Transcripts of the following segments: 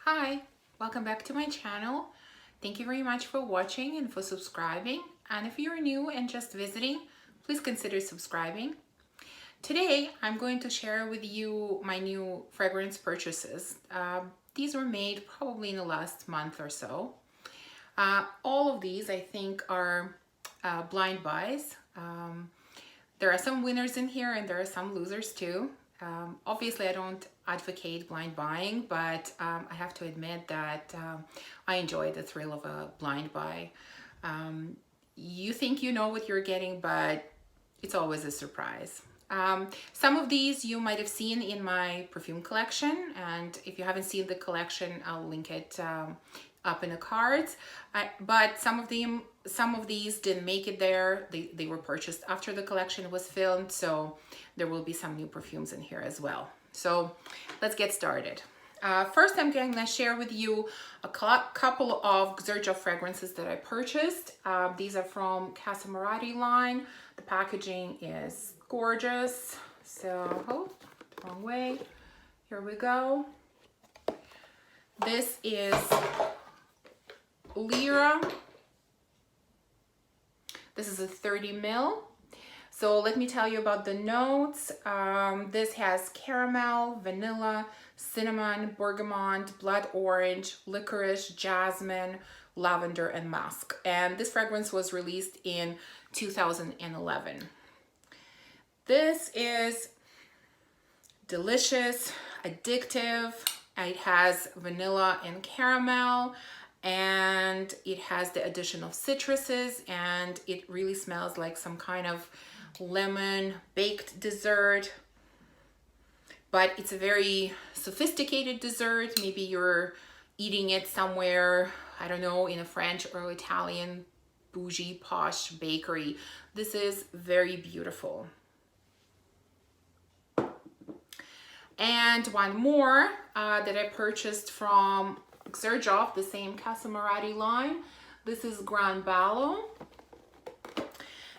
Hi, welcome back to my channel. Thank you very much for watching and for subscribing. And if you're new and just visiting, please consider subscribing. Today, I'm going to share with you my new fragrance purchases. These were made probably in the last month or so. All of these, I think, are blind buys. There are some winners in here and there are some losers too. Obviously, I don't advocate blind buying, but I have to admit that I enjoy the thrill of a blind buy. You think you know what you're getting, but it's always a surprise. Some of these you might have seen in my perfume collection, and if you haven't seen the collection, I'll link it up in the cards. But some of these didn't make it there. They were purchased after the collection was filmed, so there will be some new perfumes in here as well. So let's get started. First, I'm going to share with you a couple of Xerjoff fragrances that I purchased. These are from Casa Marati line. The packaging is gorgeous. So, oh, wrong way. Here we go. This is Lyra. This is a 30 ml. So let me tell you about the notes. This has caramel, vanilla, cinnamon, bergamot, blood orange, licorice, jasmine, lavender, and musk. And this fragrance was released in 2011. This is delicious, addictive. It has vanilla and caramel, and it has the addition of citruses, and it really smells like some kind of lemon baked dessert. But it's a very sophisticated dessert. Maybe you're eating it somewhere, I don't know, in a French or Italian bougie posh bakery. This is very beautiful. And one more that I purchased from Xerjoff, the same Casa Marati line. This is Grand Ballo.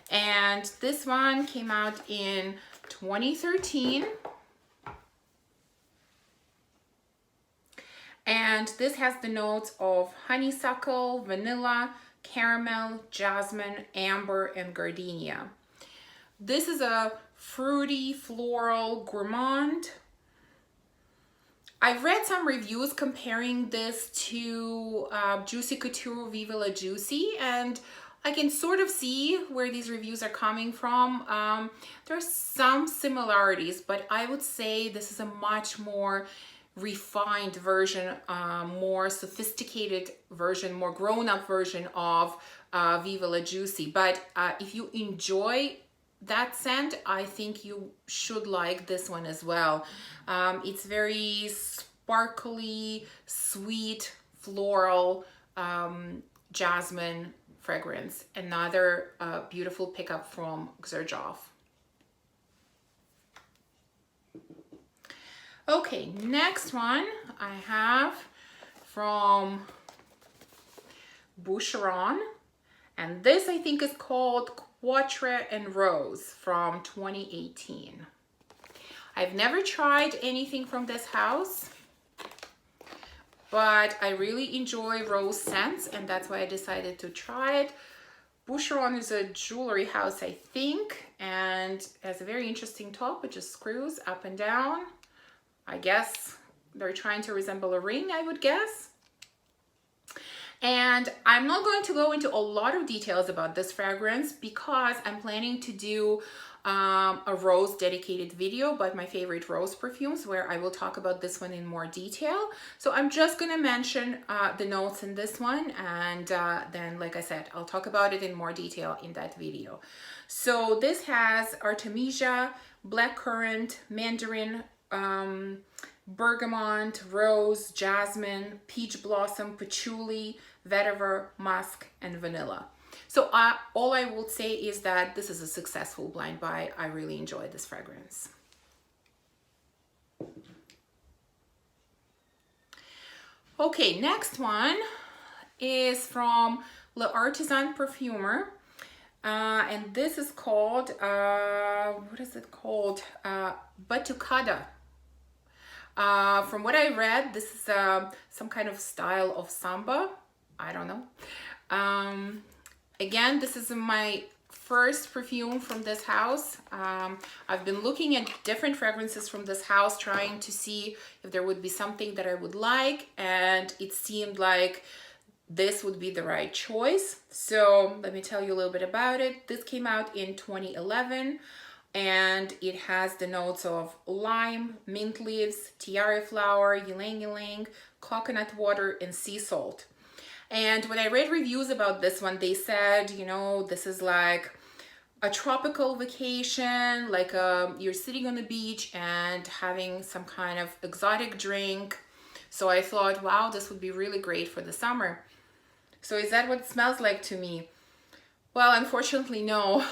And this one came out in 2013. And this has the notes of honeysuckle, vanilla, caramel, jasmine, amber, and gardenia. This is a fruity, floral gourmand. I've read some reviews comparing this to Juicy Couture Viva La Juicy, and I can sort of see where these reviews are coming from. There's some similarities, but I would say this is a much more refined version, more sophisticated version, more grown-up version of Viva La Juicy. But if you enjoy that scent, I think you should like this one as well. It's very sparkly, sweet, floral, jasmine fragrance. Another beautiful pickup from Xerjoff. Okay, next one I have from Boucheron, and this I think is called Quatre and Rose from 2018. I've never tried anything from this house, but I really enjoy rose scents, and that's why I decided to try it. Boucheron is a jewelry house, I think, and has a very interesting top, which just screws up and down. I guess they're trying to resemble a ring, I would guess. And I'm not going to go into a lot of details about this fragrance because I'm planning to do a rose dedicated video about my favorite rose perfumes, where I will talk about this one in more detail. So I'm just going to mention the notes in this one, and then, like I said, I'll talk about it in more detail in that video. So this has Artemisia, blackcurrant, mandarin, bergamot, rose, jasmine, peach blossom, patchouli, vetiver, musk, and vanilla. So all I will say is that this is a successful blind buy. I really enjoy this fragrance. Okay, next one is from Artisan Perfumer. And this is called, what is it called? Batucada. From what I read, this is some kind of style of samba. I don't know. Again, this is my first perfume from this house. I've been looking at different fragrances from this house, trying to see if there would be something that I would like, and it seemed like this would be the right choice. So let me tell you a little bit about it. This came out in 2011, and it has the notes of lime, mint leaves, tiara flower, ylang ylang, coconut water, and sea salt. And when I read reviews about this one, they said, you know, this is like a tropical vacation, like you're sitting on the beach and having some kind of exotic drink. So I thought, wow, this would be really great for the summer. So is that what it smells like to me? Well, unfortunately, no.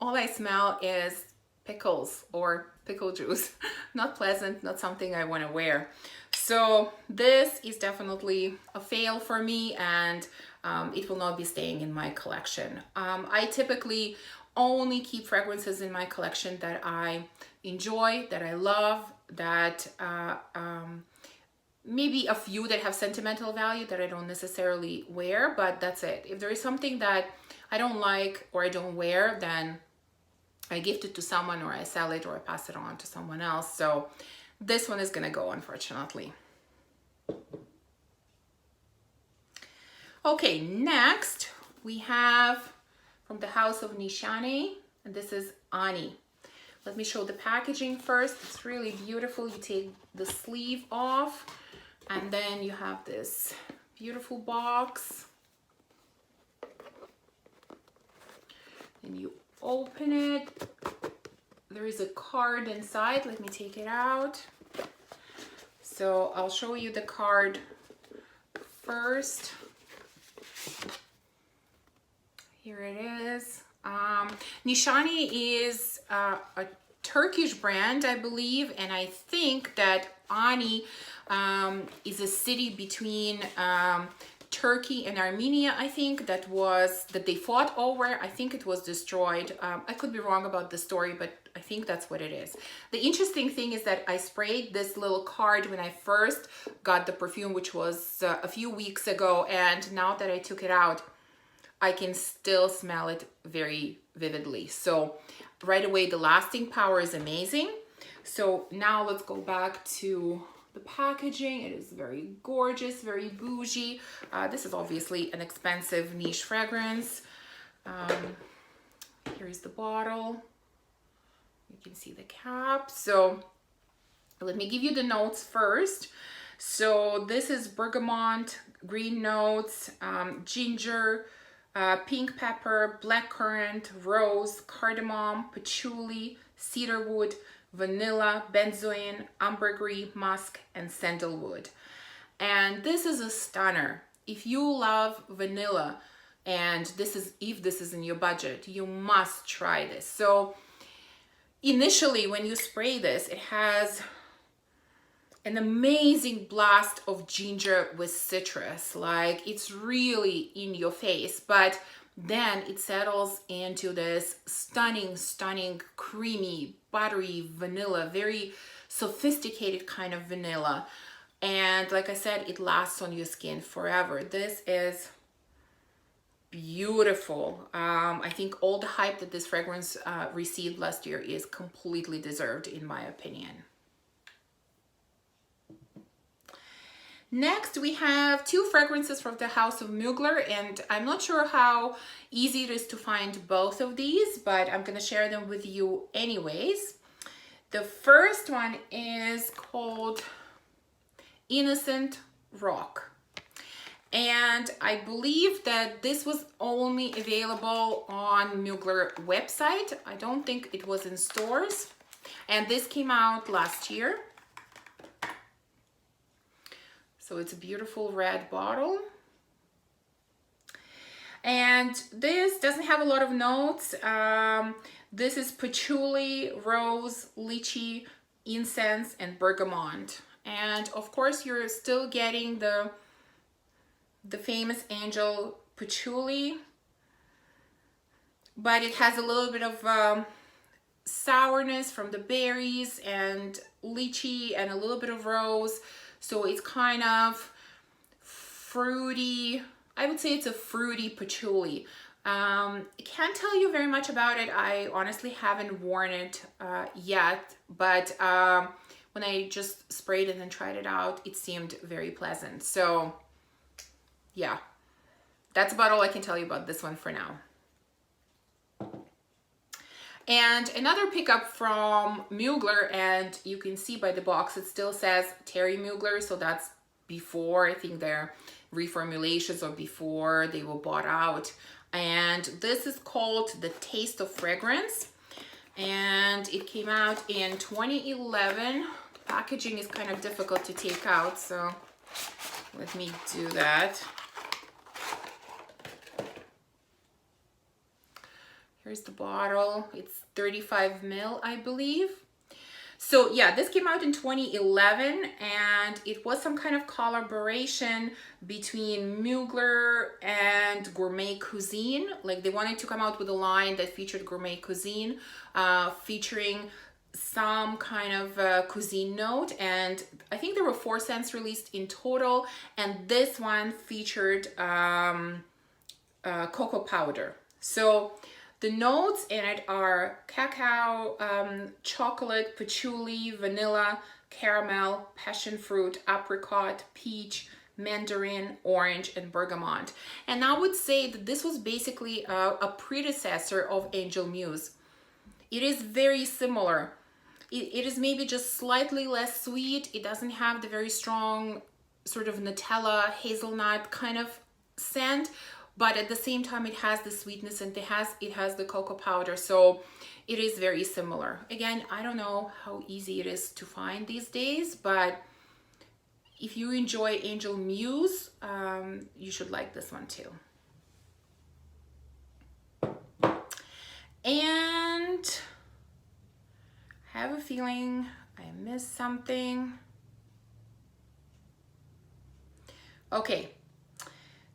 All I smell is pickles or pickle juice. Not pleasant, not something I want to wear. So this is definitely a fail for me, and it will not be staying in my collection. I typically only keep fragrances in my collection that I enjoy, that I love, that maybe a few that have sentimental value that I don't necessarily wear, but that's it. If there is something that I don't like or I don't wear, then I gift it to someone, or I sell it, or I pass it on to someone else. So this one is gonna go, unfortunately. Okay, next we have from the house of Nishane, and this is Ani. Let me show the packaging first. It's really beautiful. You take the sleeve off, and then you have this beautiful box. And you open it. There is a card inside. Let me take it out. So I'll show you the card first. Here it is. Nishane is a Turkish brand, I believe, and I think that Ani is a city between Turkey and Armenia, I think, that they fought over. I think it was destroyed. I could be wrong about the story, but I think that's what it is. The interesting thing is that I sprayed this little card when I first got the perfume, which was a few weeks ago, and now that I took it out, I can still smell it very vividly. So right away, the lasting power is amazing. So now let's go back to the packaging. It is very gorgeous, very bougie. This is obviously an expensive niche fragrance. Here's the bottle. You can see the cap. So let me give you the notes first. So this is bergamot, green notes, ginger, pink pepper, blackcurrant, rose, cardamom, patchouli, cedarwood, vanilla, benzoin, ambergris, musk, and sandalwood. And this is a stunner. If you love vanilla, and if this is in your budget, you must try this. So initially, when you spray this, it has an amazing blast of ginger with citrus. Like, it's really in your face, but then it settles into this stunning, creamy, buttery vanilla, very sophisticated kind of vanilla. And like I said, it lasts on your skin forever. This is beautiful. I think all the hype that this fragrance received last year is completely deserved, in my opinion. Next, we have two fragrances from the house of Mugler, and I'm not sure how easy it is to find both of these, but I'm going to share them with you anyways. The first one is called Innocent Rock, and I believe that this was only available on Mugler website. I don't think it was in stores, and this came out last year. So it's a beautiful red bottle. And this doesn't have a lot of notes. This is patchouli, rose, lychee, incense, and bergamot. And of course, you're still getting the famous angel patchouli, but it has a little bit of sourness from the berries and lychee and a little bit of rose. So it's kind of fruity. I would say it's a fruity patchouli. I can't tell you very much about it. I honestly haven't worn it yet, but when I just sprayed it and tried it out, it seemed very pleasant. So yeah, that's about all I can tell you about this one for now. And another pickup from Mugler, and you can see by the box it still says Terry Mugler, so that's before, I think, their reformulations or before they were bought out. And this is called The Taste of Fragrance, and it came out in 2011. The packaging is kind of difficult to take out, so let me do that. Here's the bottle. It's 35 ml, I believe. So yeah, this came out in 2011, and it was some kind of collaboration between Mugler and Gourmet Cuisine. Like, they wanted to come out with a line that featured gourmet cuisine, featuring some kind of cuisine note, and I think there were 4 scents released in total, and this one featured cocoa powder. So the notes in it are cacao, chocolate, patchouli, vanilla, caramel, passion fruit, apricot, peach, mandarin, orange, and bergamot. And I would say that this was basically a predecessor of Angel Muse. It is very similar. It is maybe just slightly less sweet. It doesn't have the very strong sort of Nutella, hazelnut kind of scent, but at the same time it has the sweetness, and it has the cocoa powder, so it is very similar. Again, I don't know how easy it is to find these days, but if you enjoy Angel Muse, you should like this one too. And I have a feeling I missed something. Okay,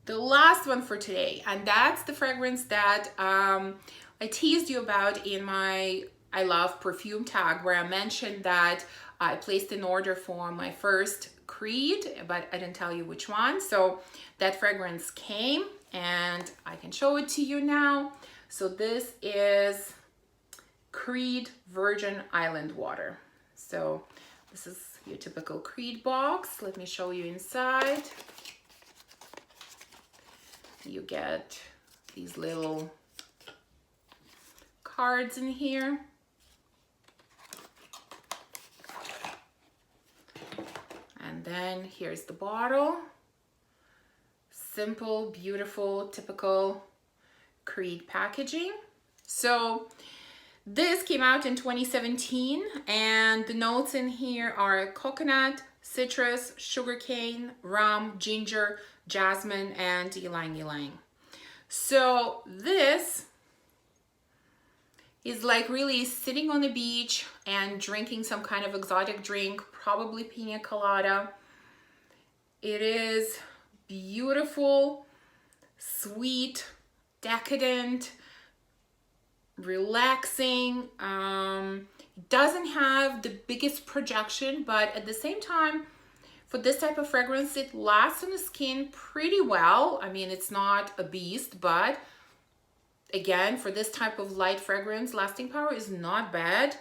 the last one for today, and that's the fragrance that I teased you about in my I Love Perfume tag, where I mentioned that I placed an order for my first Creed, but I didn't tell you which one. So that fragrance came, and I can show it to you now. So this is Creed Virgin Island Water. So this is your typical Creed box. Let me show you inside. You get these little cards in here. And then here's the bottle. Simple, beautiful, typical Creed packaging. So this came out in 2017, and the notes in here are coconut, citrus, sugarcane, rum, ginger, jasmine, and ylang ylang. So this is like really sitting on the beach and drinking some kind of exotic drink, probably pina colada. It is beautiful, sweet, decadent, relaxing. It doesn't have the biggest projection, but at the same time, for this type of fragrance, it lasts on the skin pretty well. I mean, it's not a beast, but again, for this type of light fragrance, lasting power is not bad.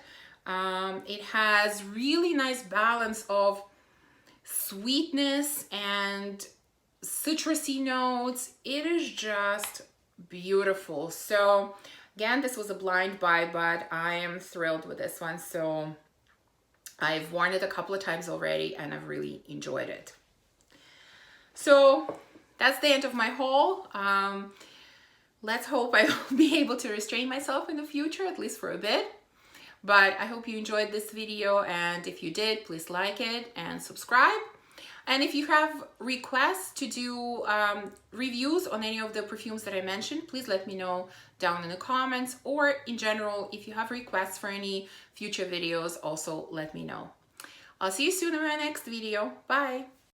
It has really nice balance of sweetness and citrusy notes. It is just beautiful. So again, this was a blind buy, but I am thrilled with this one. So I've worn it a couple of times already, and I've really enjoyed it. So that's the end of my haul. Let's hope I will be able to restrain myself in the future, at least for a bit. But I hope you enjoyed this video, and if you did, please like it and subscribe. And if you have requests to do reviews on any of the perfumes that I mentioned, please let me know down in the comments, or in general, if you have requests for any future videos, also let me know. I'll see you soon in my next video. Bye.